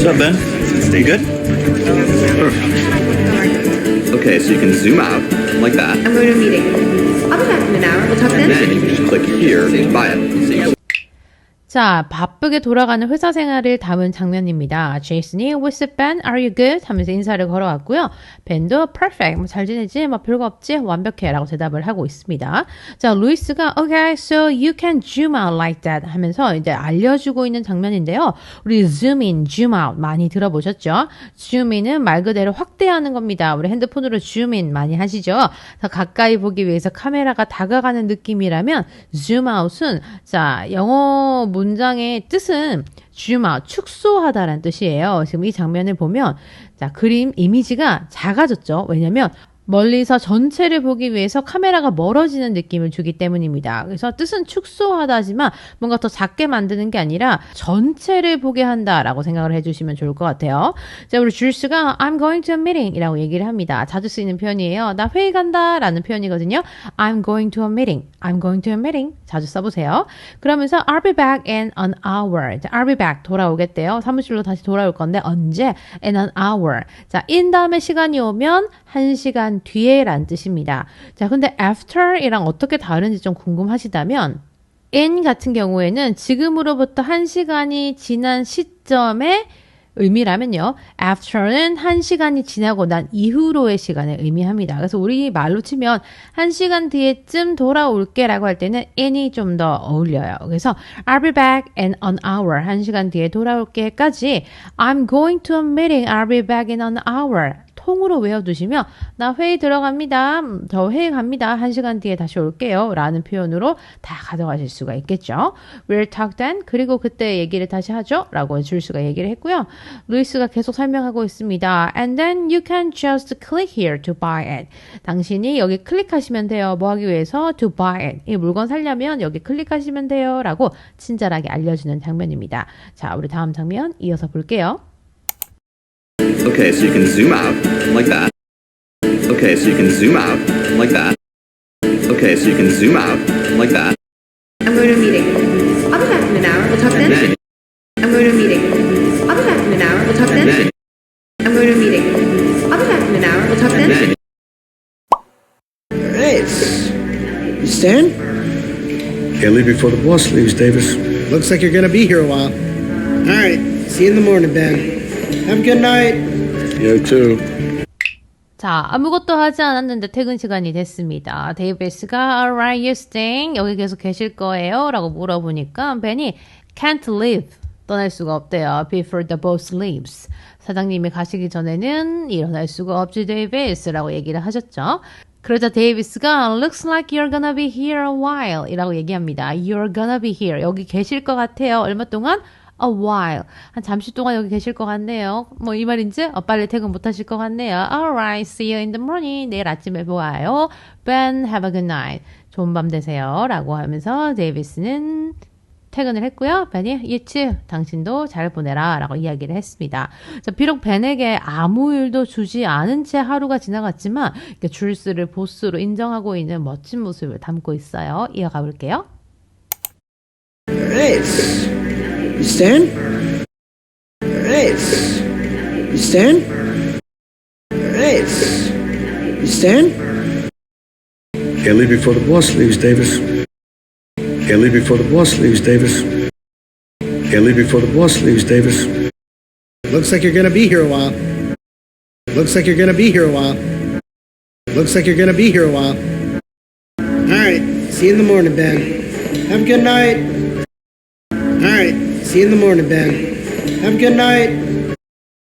up, Ben? You good? Perfect. Okay, so you can zoom out like that. I'm going to a meeting. I'll be back in an hour. We'll talk And then. then you can just click here to buy it. See? 자, 바쁘게 돌아가는 회사 생활을 담은 장면입니다. 제이슨이 What's up, Ben? Are you good? 하면서 인사를 걸어왔고요. 벤도 Perfect. 뭐 잘 지내지? 뭐 별거 없지? 완벽해. 라고 대답을 하고 있습니다. 자, 루이스가 Okay, so you can zoom out like that 하면서 이제 알려주고 있는 장면인데요. 우리 zoom in, zoom out 많이 들어보셨죠? zoom in은 말 그대로 확대하는 겁니다. 우리 핸드폰으로 zoom in 많이 하시죠? 더 가까이 보기 위해서 카메라가 다가가는 느낌이라면 zoom out은 자, 영어 문장의 뜻은 zoom out, 축소하다라는 뜻이에요. 지금 이 장면을 보면 자, 그림 이미지가 작아졌죠. 왜냐면 멀리서 전체를 보기 위해서 카메라가 멀어지는 느낌을 주기 때문입니다. 그래서 뜻은 축소하다지만 뭔가 더 작게 만드는 게 아니라 전체를 보게 한다라고 생각을 해주시면 좋을 것 같아요. 자, 우리 줄스가 I'm going to a meeting 이라고 얘기를 합니다. 자주 쓰이는 표현이에요. 나 회의 간다 라는 표현이거든요. I'm going to a meeting. I'm going to a meeting. 자주 써보세요. 그러면서 I'll be back in an hour. 자, I'll be back 돌아오겠대요. 사무실로 다시 돌아올 건데 언제? In an hour. 자, in 다음에 시간이 오면 1시간 뒤에 란 뜻입니다. 자, 근데 after이랑 어떻게 다른지 좀 궁금하시다면 in 같은 경우에는 지금으로부터 1시간이 지난 시점에 의미라면요. after는 1시간이 지나고 난 이후로의 시간을 의미합니다. 그래서 우리 말로 치면 1시간 뒤에쯤 돌아올게 라고 할 때는 in이 좀 더 어울려요. 그래서 I'll be back in an hour. 1시간 뒤에 돌아올게까지 I'm going to a meeting. I'll be back in an hour. 통으로 외워두시면 나 회의 들어갑니다. 저 회의 갑니다. 1시간 뒤에 다시 올게요. 라는 표현으로 다 가져가실 수가 있겠죠. We'll talk then. 그리고 그때 얘기를 다시 하죠. 라고 줄수가 얘기를 했고요. 루이스가 계속 설명하고 있습니다. And then you can just click here to buy it. 당신이 여기 클릭하시면 돼요. 뭐 하기 위해서? To buy it. 이 물건 사려면 여기 클릭하시면 돼요. 라고 친절하게 알려주는 장면입니다. 자, 우리 다음 장면 이어서 볼게요. Okay, so you can zoom out like that. Okay, so you can zoom out like that. Okay, so you can zoom out like that. I'm going to a meeting. I'll be back in an hour. We'll talk And then. then I'm going to a meeting. I'll be back in an hour. We'll talk and then. then I'm going to a meeting. I'll be back in an hour. We'll talk and then. then Alright. You staying? Can't leave before the boss leaves, Davis. Looks like you're gonna be here a while. Alright. See you in the morning, Ben. Have a good night. You too. 자, 아무것도 하지 않았는데 퇴근 시간이 됐습니다. 데이비스가 Alright, you staying? 여기 계속 계실 거예요? 라고 물어보니까 벤이 Can't leave. 떠날 수가 없대요. Before the boss leaves. 사장님이 가시기 전에는 일어날 수가 없지, 데이비스. 라고 얘기를 하셨죠. 그러자 데이비스가 Looks like you're gonna be here a while. 이라고 얘기합니다. You're gonna be here. 여기 계실 것 같아요. 얼마 동안? A while. 한 잠시 동안 여기 계실 것 같네요. 뭐 이 말인지 빨리 퇴근 못 하실 것 같네요. Alright, see you in the morning. 내일 아침에 보아요. Ben, have a good night. 좋은 밤 되세요. 라고 하면서 데이비스는 퇴근을 했고요. 벤이 you too. 당신도 잘 보내라. 라고 이야기를 했습니다. 자, 비록 벤에게 아무 일도 주지 않은 채 하루가 지나갔지만 줄스를 보스로 인정하고 있는 멋진 모습을 담고 있어요. 이어가 볼게요. Alright. You staying? Alright. You staying? Alright. You staying? Can't leave before the boss leaves, Davis. Can't leave before the boss leaves, Davis. Can't leave before the boss leaves, Davis. Looks like you're gonna be here a while. Looks like you're gonna be here a while. Looks like you're gonna be here a while. Alright. See you in the morning, Ben. Have a good night. Alright. See you in the morning, Ben. Have a good night.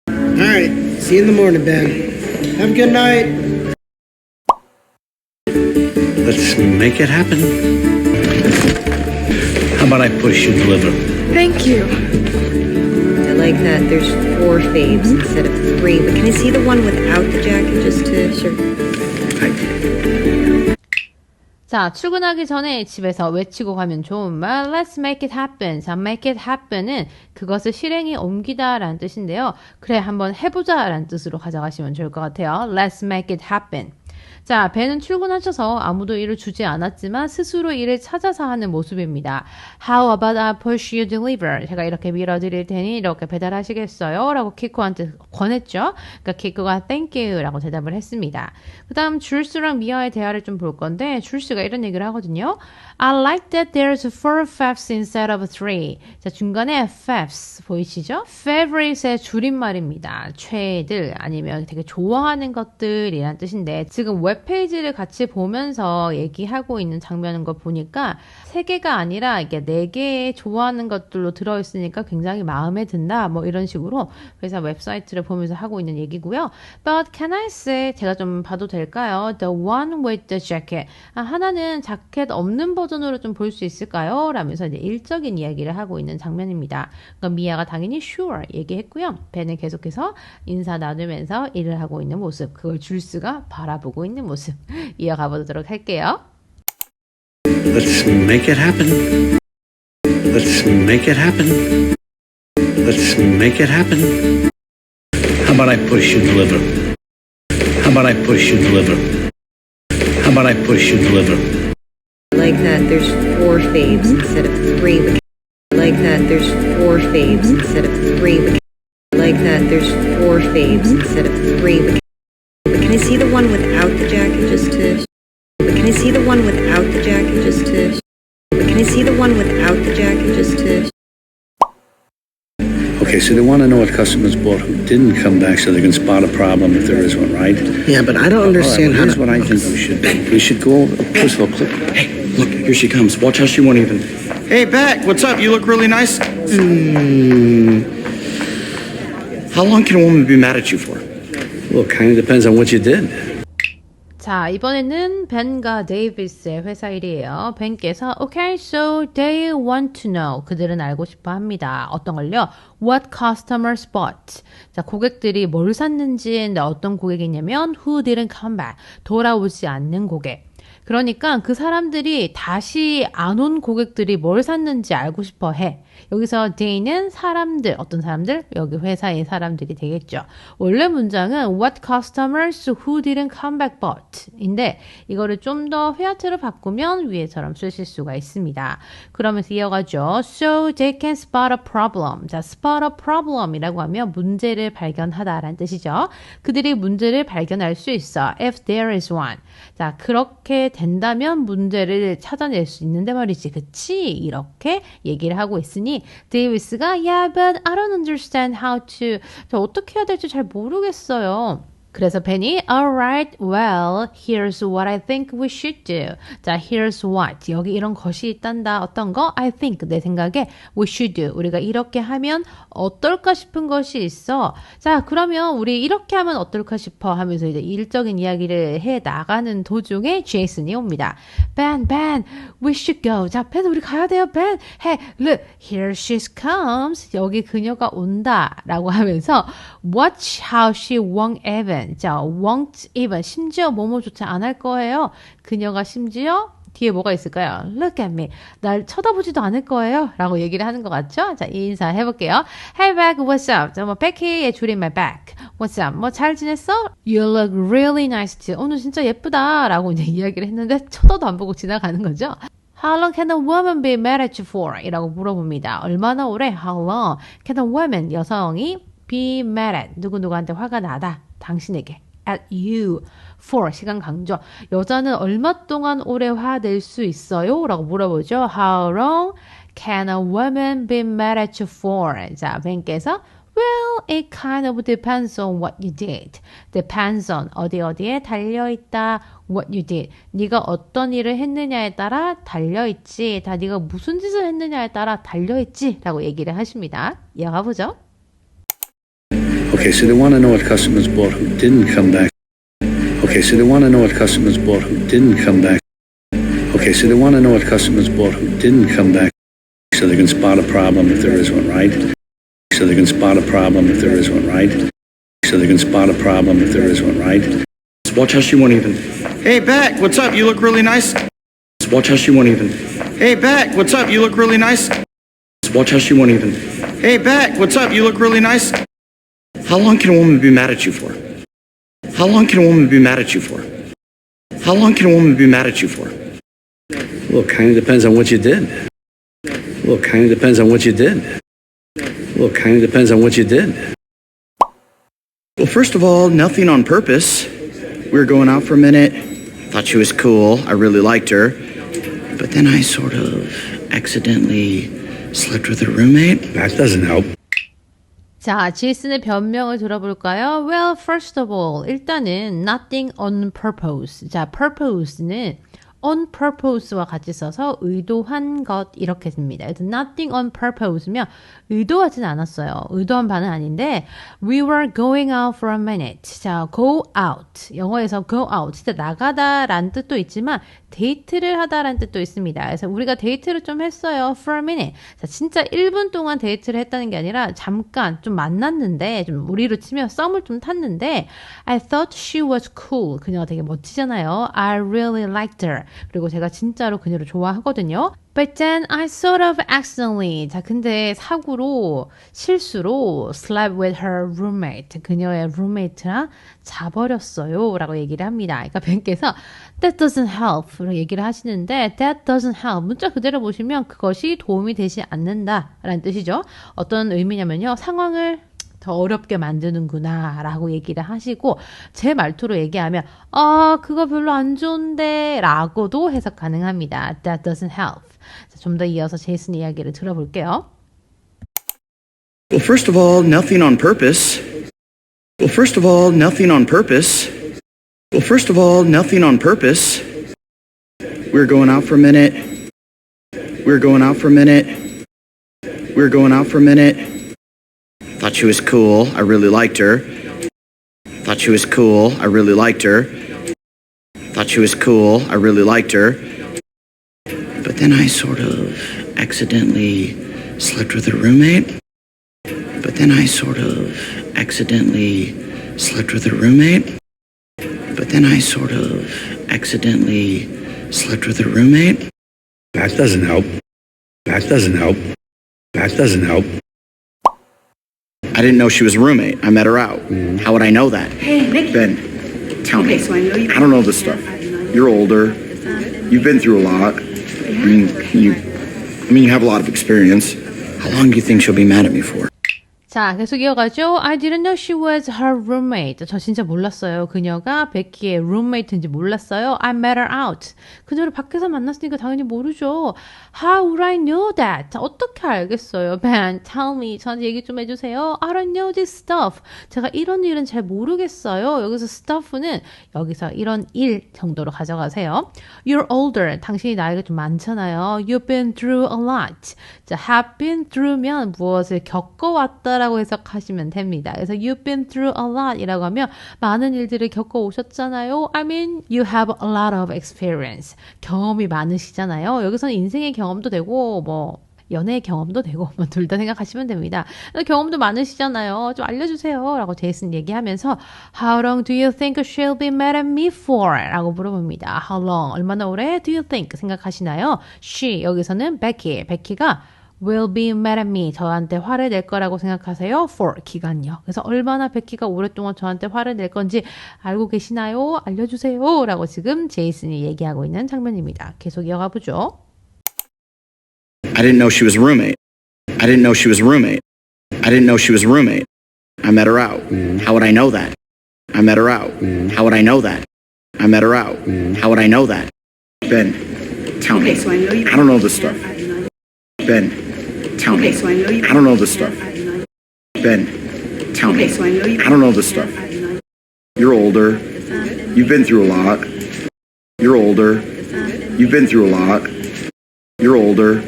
Alright. See you in the morning, Ben. Have a good night. Let's make it happen. How about I push you deliver? Thank you. I like that. There's 4 faves instead of 3. But can I see the one without the jacket just to sure? 자, 출근하기 전에 집에서 외치고 가면 좋은 말 Let's make it happen. 자, make it happen은 그것을 실행에 옮기다 라는 뜻인데요. 그래, 한번 해보자 라는 뜻으로 가져가시면 좋을 것 같아요. Let's make it happen. 자, 벤은 출근하셔서 아무도 일을 주지 않았지만 스스로 일을 찾아서 하는 모습입니다. How about I push you deliver? 제가 이렇게 밀어드릴 테니 이렇게 배달하시겠어요? 라고 키코한테 권했죠. 그러니까 키코가 thank you 라고 대답을 했습니다. 그 다음 줄스랑 미아의 대화를 좀 볼 건데 줄스가 이런 얘기를 하거든요. I like that there's 4 fafs instead of 3. 자, 중간에 fafs 보이시죠? favorite의 줄임말입니다. 최애들 아니면 되게 좋아하는 것들이란 뜻인데 지금 웹페이지를 같이 보면서 얘기하고 있는 장면인 거 보니까 3개가 아니라 이게 4개의 좋아하는 것들로 들어있으니까 굉장히 마음에 든다 뭐 이런 식으로 회사 웹사이트를 보면서 하고 있는 얘기고요. But can I say 제가 좀 봐도 될까요? The one with the jacket. 하나는 자켓 없는 버전으로 좀 볼 수 있을까요? 라면서 이제 일적인 이야기를 하고 있는 장면입니다. 그러니까 미아가 당연히 sure 얘기했고요. 벤은 계속해서 인사 나누면서 일을 하고 있는 모습, 그걸 줄스가 바라보고 있는 모습 이어가 보도록 할게요. Let's make it happen. Let's make it happen. Let's make it happen. How about I push you deliver? How about I push you deliver? How about I push you deliver? I like that there's 4 faves instead of 3. I like that there's 4 faves instead of 3. I like that there's 4 faves instead of 3. But can I see the one without the jacket just to... But can I see the one without the jacket just to... But can I see the one without the jacket just to... Okay, so they want to know what customers bought who didn't come back so they can spot a problem if there is one, right? Yeah, but I don't understand All right, how well, here's what I think we should do. We should go over, first of all, click. Hey, look, here she comes. Watch how she won't even. Hey, Beck, what's up? You look really nice. How long can a woman be mad at you for? Well, it kind of depends on what you did. 자, 이번에는 벤과 데이비스의 회사 일이에요. 벤께서 Okay, so they want to know. 그들은 알고 싶어 합니다. 어떤 걸요? What customers bought. 자, 고객들이 뭘 샀는지, 어떤 고객이냐면 Who didn't come back. 돌아오지 않는 고객. 그러니까 그 사람들이 다시 안 온 고객들이 뭘 샀는지 알고 싶어 해. 여기서 they는 사람들, 어떤 사람들? 여기 회사의 사람들이 되겠죠. 원래 문장은 what customers who didn't come back bought 인데 이거를 좀 더 회화체로 바꾸면 위에처럼 쓰실 수가 있습니다. 그러면서 이어가죠. So they can spot a problem. 자, spot a problem 이라고 하면 문제를 발견하다라는 뜻이죠. 그들이 문제를 발견할 수 있어. If there is one. 자, 그렇게 된다면 문제를 찾아낼 수 있는데 말이지. 그치? 이렇게 얘기를 하고 있으니 데이비스가 Yeah, but I don't understand how to. 자, 어떻게 해야 될지 잘 모르겠어요. 그래서 벤이 Alright, well, here's what I think we should do. 자, here's what. 여기 이런 것이 있단다. 어떤 거? I think, 내 생각에 we should do. 우리가 이렇게 하면 어떨까 싶은 것이 있어. 자, 그러면 우리 이렇게 하면 어떨까 싶어 하면서 이제 일적인 이야기를 해 나가는 도중에 제이슨이 옵니다. Ben, we should go. 자, 벤, 우리 가야 돼요, 벤. Hey, look, here she comes. 여기 그녀가 온다. 라고 하면서 Watch how she won't even. 자, won't even. 심지어 뭐뭐조차 안 할 거예요. 그녀가 심지어 뒤에 뭐가 있을까요? Look at me. 날 쳐다보지도 않을 거예요. 라고 얘기를 하는 것 같죠? 자, 이 인사 해볼게요. Hey, Beck, what's up? 자, 뭐, Becky의 줄임말 Beck. What's up? 뭐, 잘 지냈어? You look really nice too. 오늘 진짜 예쁘다. 라고 이제 이야기를 했는데 쳐다도 안 보고 지나가는 거죠. How long can a woman be mad at you for? 이라고 물어봅니다. 얼마나 오래? How long can a woman, 여성이 be mad at, 누구누구한테 화가 나다. 당신에게. at you. for, 시간 강조. 여자는 얼마 동안 오래 화낼 수 있어요? 라고 물어보죠. How long can a woman be mad at you for? 자, 벤께서 Well, it kind of depends on what you did. Depends on, 어디에 달려있다. What you did. 네가 어떤 일을 했느냐에 따라 달려있지. 다 네가 무슨 짓을 했느냐에 따라 달려있지. 라고 얘기를 하십니다. 이어가 보죠. Okay, so they want to know what customers bought who didn't come back. Okay, so they want to know what customers bought who didn't come back. Okay, so they want to know what customers bought who didn't come back so they can spot a problem if there is one, right? So they can spot a problem if there is one, right? So they can spot a problem if there is one, right? Watch how she won't even. Hey, Beck, what's up? You look really nice. Watch how she won't even. Hey, Beck, what's up? You look really nice. Watch how she won't even. Hey, Beck, what's up? You look really nice. How long can a woman be mad at you for? How long can a woman be mad at you for? How long can a woman be mad at you for? Well, it kind of depends on what you did. Well, it kind of depends on what you did. Well, it kind of depends on what you did. Well, first of all, nothing on purpose. We were going out for a minute. Thought she was cool. I really liked her. But then I sort of accidentally slept with her roommate. That doesn't help. 자, 제이슨의 변명을 들어볼까요? Well, first of all, 일단은 nothing on purpose. 자, purpose는 on purpose와 같이 써서 의도한 것 이렇게 됩니다. 그래서 nothing on purpose면 의도하진 않았어요. 의도한 바는 아닌데 we were going out for a minute. 자, go out. 영어에서 go out. 진짜 나가다라는 뜻도 있지만 데이트를 하다라는 뜻도 있습니다. 그래서 우리가 데이트를 좀 했어요. for a minute. 자, 진짜 1분 동안 데이트를 했다는 게 아니라 잠깐 좀 만났는데 좀 우리로 치면 썸을 좀 탔는데 I thought she was cool. 그녀가 되게 멋지잖아요. I really liked her. 그리고 제가 진짜로 그녀를 좋아하거든요. But then I sort of accidentally. 자, 근데 사고로, 실수로 slept with her roommate. 그녀의 roommate랑 자버렸어요. 라고 얘기를 합니다. 그러니까 벤께서 that doesn't help. 라고 얘기를 하시는데 that doesn't help. 문자 그대로 보시면 그것이 도움이 되지 않는다. 라는 뜻이죠. 어떤 의미냐면요. 상황을 더 어렵게 만드는구나 라고 얘기를 하시고 제 말투로 얘기하면 그거 별로 안 좋은데 라고도 해석 가능합니다. That doesn't help. 좀 더 이어서 제이슨 이야기를 들어볼게요. Well, first of all, nothing on purpose. Well, first of all, nothing on purpose. Well, first of all, nothing on purpose. We were going out for a minute. We were going out for a minute. We were going out for a minute. Thought she was cool. I really liked her. Thought she was cool. I really liked her. Thought she was cool. I really liked her. But then I sort of accidentally slept with her roommate. But then I sort of accidentally slept with her roommate. But then I sort of accidentally slept with her roommate. That doesn't help. That doesn't help. That doesn't help. I didn't know she was a roommate. I met her out. How would I know that? Hey, Nick. Ben, tell me. So I know you. I don't know this stuff. You're older. You've been through a lot. I mean, you have a lot of experience. How long do you think she'll be mad at me for? 자, 계속 이어가죠. I didn't know she was her roommate. 저 진짜 몰랐어요. 그녀가 베키의 roommate인지 몰랐어요. I met her out. 그녀를 밖에서 만났으니까 당연히 모르죠. How would I know that? 자, 어떻게 알겠어요? Ben, tell me. 저한테 얘기 좀 해주세요. I don't know this stuff. 제가 이런 일은 잘 모르겠어요. 여기서 stuff는 여기서 이런 일 정도로 가져가세요. You're older. 당신이 나이가 좀 많잖아요. You've been through a lot. 자, have been through면 무엇을 겪어왔다 라고 해석하시면 됩니다. 그래서 you've been through a lot 이라고 하면 많은 일들을 겪어오셨잖아요. I mean, you have a lot of experience. 경험이 많으시잖아요. 여기서는 인생의 경험도 되고 뭐 연애의 경험도 되고 뭐 둘 다 생각하시면 됩니다. 경험도 많으시잖아요. 좀 알려주세요. 라고 제이슨 얘기하면서 How long do you think she'll be mad at me for? 라고 물어봅니다. How long? 얼마나 오래 do you think? 생각하시나요? She, 여기서는 Becky. Becky가 will be mad at me. 저한테 화를 낼 거라고 생각하세요. For 기간요. 그래서 얼마나 베키가 오랫동안 저한테 화를 낼 건지 알고 계시나요? 알려주세요. 라고 지금 제이슨이 얘기하고 있는 장면입니다. 계속 이어가 보죠. I didn't know she was a roommate. I didn't know she was a roommate. I didn't know she was a roommate. I met her out. How would I know that? I met her out. How would I know that? I met her out. How would I know that? Ben, tell me. So I know you. I don't know this stuff. Ben, tell me. So I know you. I don't know this stuff. Ben, tell me. So I know you. I don't know this stuff. You're older. You've been through a lot. You're older. You've been through a lot. You're older.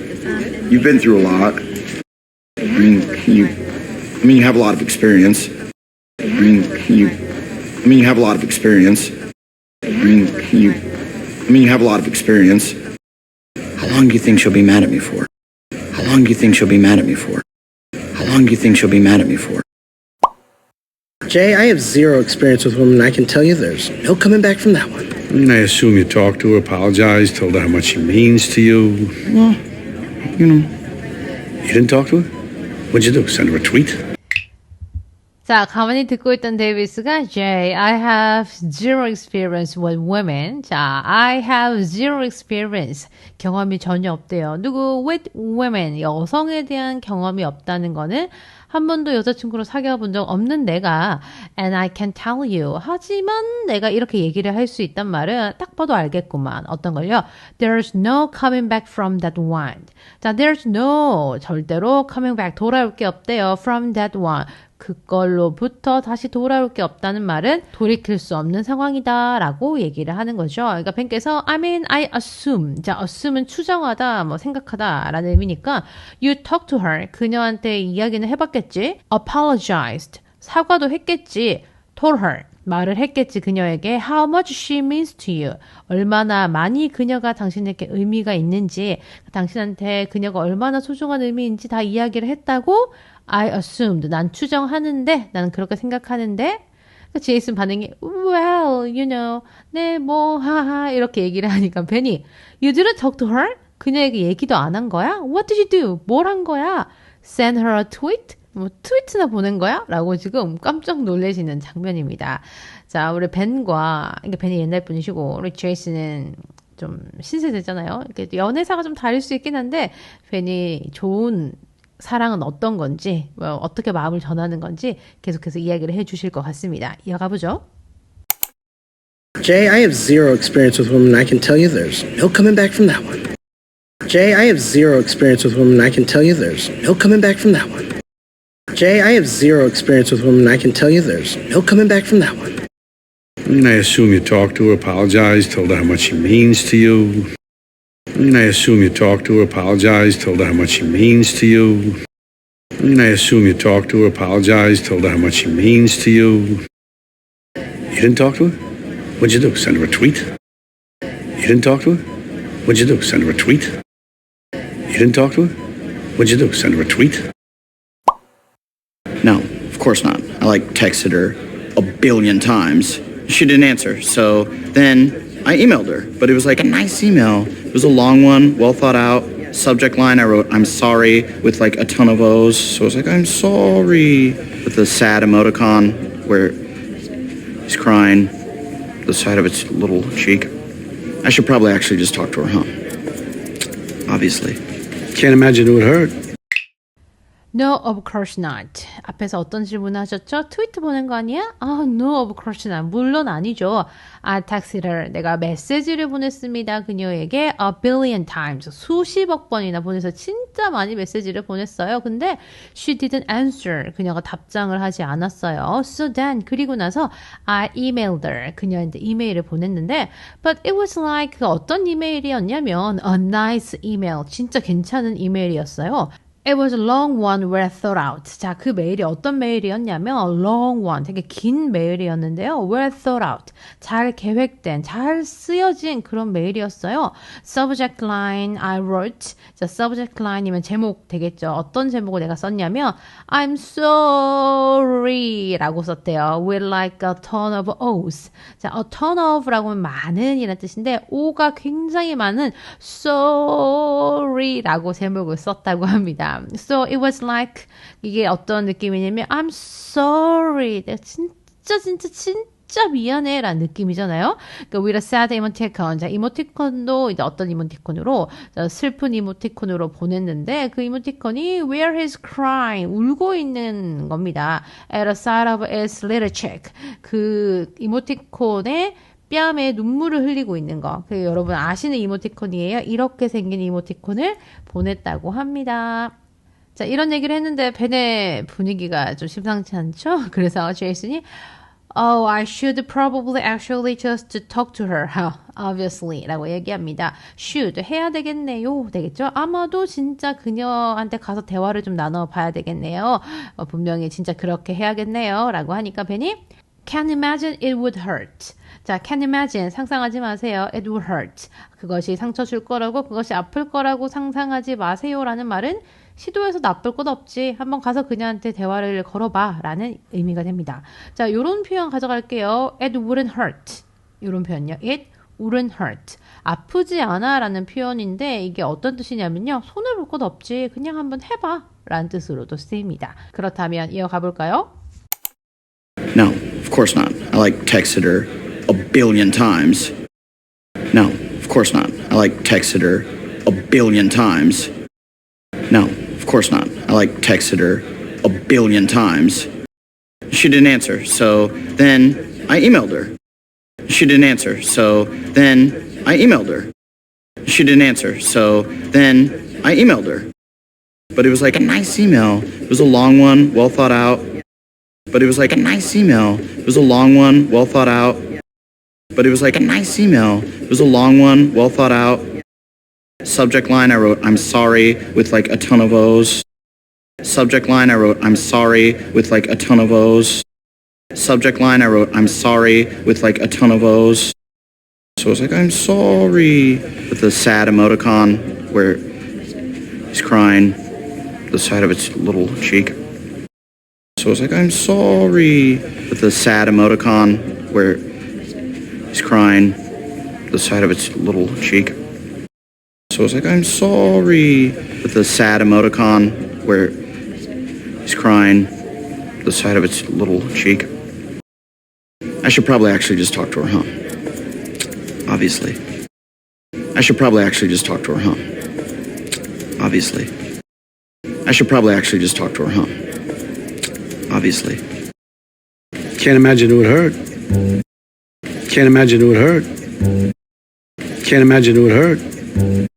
You've been through a lot. I mean, you have a lot of experience. I mean, you have a lot of experience. I mean, you have a lot of experience. How long do you think she'll be mad at me for? How long do you think she'll be mad at me for? How long do you think she'll be mad at me for? Jay, I have zero experience with women. I can tell you there's no coming back from that one. And I assume you talked to her, apologized, told her how much she means to you. Well, you know. You didn't talk to her? What'd you do? Send her a tweet? 자, 가만히 듣고 있던 데이비스가 Jay, I have zero experience with women. 자, I have zero experience. 경험이 전혀 없대요. 누구? With women. 여성에 대한 경험이 없다는 거는 한 번도 여자친구로 사귀어 본 적 없는 내가 and I can tell you. 하지만 내가 이렇게 얘기를 할 수 있단 말은 딱 봐도 알겠구만. 어떤 걸요? There's no coming back from that one. 자, there's no 절대로 coming back 돌아올 게 없대요. From that one. 그걸로부터 다시 돌아올 게 없다는 말은 돌이킬 수 없는 상황이다 라고 얘기를 하는 거죠. 그러니까 벤께서 I mean, I assume. 자, assume은 추정하다, 뭐 생각하다 라는 의미니까 You talk to her. 그녀한테 이야기는 해봤겠지. Apologized. 사과도 했겠지. Told her. 말을 했겠지 그녀에게 how much she means to you. 얼마나 많이 그녀가 당신에게 의미가 있는지, 당신한테 그녀가 얼마나 소중한 의미인지 다 이야기를 했다고 I assumed. 난 추정하는데, 나는 그렇게 생각하는데, 제이슨 반응이 well, you know, 네, 뭐, 하하 이렇게 얘기를 하니까 벤이 You didn't talk to her? 그녀에게 얘기도 안 한 거야? What did you do? 뭘 한 거야? Send her a tweet? 뭐 트위트나 보낸 거야? 라고 지금 깜짝 놀라시는 장면입니다. 자, 우리 벤과, 그러니까 벤이 옛날 분이시고 우리 제이슨은 좀 신세대잖아요. 이렇게 연애사가 좀 다를 수 있긴 한데 벤이 좋은 사랑은 어떤 건지, 뭐 어떻게 마음을 전하는 건지 계속해서 이야기를 해주실 것 같습니다. 이어가 보죠. Jay, I have zero experience with women. I can tell you there's no coming back from that one. Jay, I have zero experience with women. I can tell you there's no coming back from that one. Jay, I have zero experience with women. I can tell you there's no coming back from that one. I assume you talked to her, apologized, told her how much she means to you. I assume you talked to her, apologized, told her how much she means to you. I assume you talked to her, apologized, told her how much she means to you. You didn't talk to her? What'd you do? Send her a tweet? You didn't talk to her? What'd you do? Send her a tweet? You didn't talk to her? What'd you do? Send her a tweet? No, of course not. I texted her a billion times. She didn't answer. So then I emailed her, but it was a nice email. It was a long one, well thought out. Subject line, I wrote, I'm sorry, with a ton of O's. So it was I'm sorry, with the sad emoticon where he's crying, the side of its little cheek. I should probably actually just talk to her, huh? Obviously. Can't imagine it would hurt. No, of course not. 앞에서 어떤 질문을 하셨죠? 트위트 보낸 거 아니야? No, of course not. 물론 아니죠. I texted her. 내가 메시지를 보냈습니다. 그녀에게 a billion times. 수십억 번이나 보내서 진짜 많이 메시지를 보냈어요. 근데 she didn't answer. 그녀가 답장을 하지 않았어요. So then, 그리고 나서 I emailed her. 그녀한테 이메일을 보냈는데 but it was 어떤 이메일이었냐면 a nice email. 진짜 괜찮은 이메일이었어요. It was a long one well thought out. 자, 그 메일이 어떤 메일이었냐면 a long one, 되게 긴 메일이었는데요. well thought out. 잘 계획된, 잘 쓰여진 그런 메일이었어요. Subject line I wrote. 자, subject line이면 제목 되겠죠. 어떤 제목을 내가 썼냐면 I'm sorry 라고 썼대요. With a ton of O's. 자, a ton of라고 하면 많은 이란 뜻인데 O가 굉장히 많은 sorry 라고 제목을 썼다고 합니다. So it was 이게 어떤 느낌이냐면 I'm sorry. 내가 진짜 미안해 라는 느낌이잖아요. 그러니까 with a sad emoticon. 자, 이모티콘도 이제 어떤 이모티콘으로 슬픈 이모티콘으로 보냈는데 그 이모티콘이 where he's crying. 울고 있는 겁니다. At the side of his little cheek. 그 이모티콘의 뺨에 눈물을 흘리고 있는 거. 그 여러분 아시는 이모티콘이에요. 이렇게 생긴 이모티콘을 보냈다고 합니다. 자, 이런 얘기를 했는데 벤의 분위기가 좀 심상치 않죠? 그래서 제이슨이 Oh, I should probably actually just talk to her. Obviously 라고 얘기합니다. should 해야 되겠네요. 되겠죠? 아마도 진짜 그녀한테 가서 대화를 좀 나눠봐야 되겠네요. 분명히 진짜 그렇게 해야겠네요. 라고 하니까 벤이 Can't imagine it would hurt. 자, can imagine 상상하지 마세요. It would hurt. 그것이 상처 줄 거라고, 그것이 아플 거라고 상상하지 마세요라는 말은 시도해서 나쁠 것 없지. 한번 가서 그녀한테 대화를 걸어봐 라는 의미가 됩니다. 자, 요런 표현 가져갈게요. It wouldn't hurt. 요런 표현요. It wouldn't hurt. 아프지 않아 라는 표현인데 이게 어떤 뜻이냐면요. 손해볼 것 없지. 그냥 한번 해봐 라는 뜻으로도 쓰입니다. 그렇다면 이어가 볼까요? No, of course not. I like texted her a billion times. No, of course not. I like texted her a billion times. No, of course not. I like texted her a billion times. She didn't answer, so then I emailed her. She didn't answer, so then I emailed her. She didn't answer, so then I emailed her. But it was like a nice email. It was a long one, well thought out. But it was like a nice email. It was a long one, well thought out. But it was like a nice email. It was a long one, well thought out. Subject line, I wrote, I'm sorry, with like a ton of O's. Subject line, I wrote, I'm sorry, with like a ton of O's. Subject line, I wrote, I'm sorry, with like a ton of O's. So I was like, I'm sorry, with the sad emoticon where he's crying, the side of its little cheek. So I was like, I'm sorry, with the sad emoticon where he's crying, the side of its little cheek. So I was like, I'm sorry, with the sad emoticon where he's crying, the side of its little cheek. I should probably actually just talk to her, huh? Obviously. I should probably actually just talk to her, huh? Obviously. I should probably actually just talk to her, huh? Obviously. Can't imagine it would hurt. Can't imagine it would hurt. Can't imagine it would hurt.